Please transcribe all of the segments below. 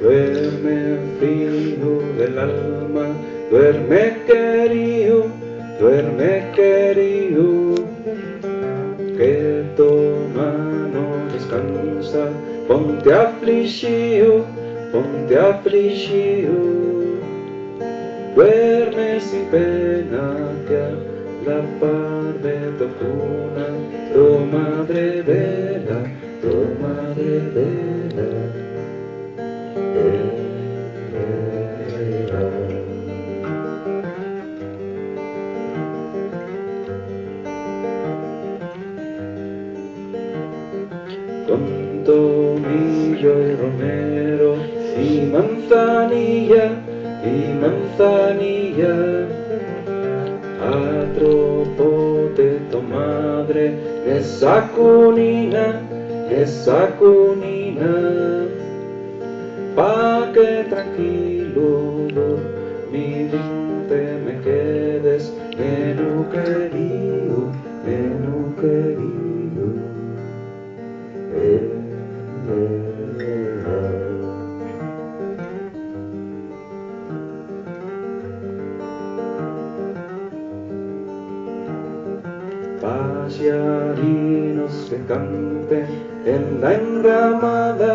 Duerme frío del alma, duerme querido, que tu mano descansa, ponte afligido, duerme sin pena que a la par de tu cuna, tu madre vela, con tomillo y romero y manzanilla, atropote tu madre, esa cunina, pa' que tranquilo dormidinte me quedes, nenu querido. Pasearinos que canten en la enramada,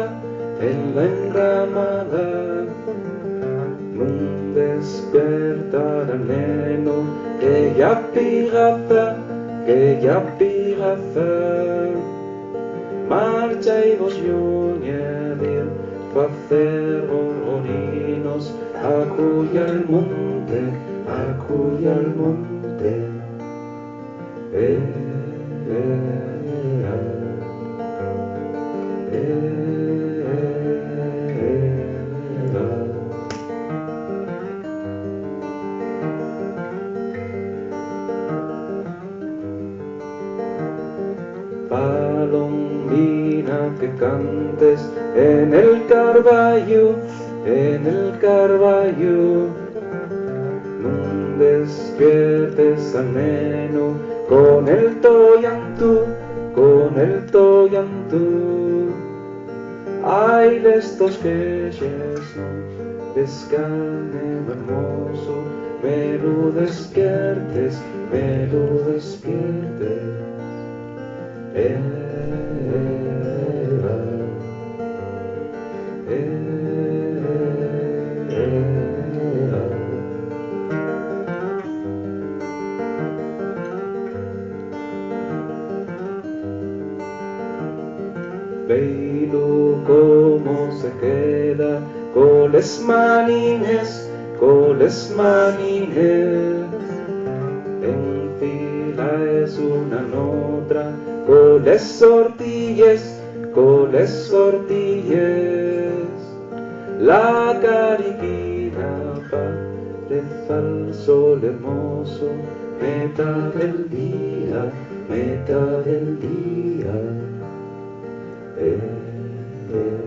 nun despertar al neno que ya piraza, marcha y vos ñoñedir, facer horrorinos, acuya al monte, Palombina que cantes en el carballo, nun despiertes al neno con el toyantú, ay de estos que no descanen hermoso, me lo despiertes, Veilo cómo se queda coles manines, en fila es una otra, coles sortilles, la cariquina parece al sol hermoso, meta del día. Eh,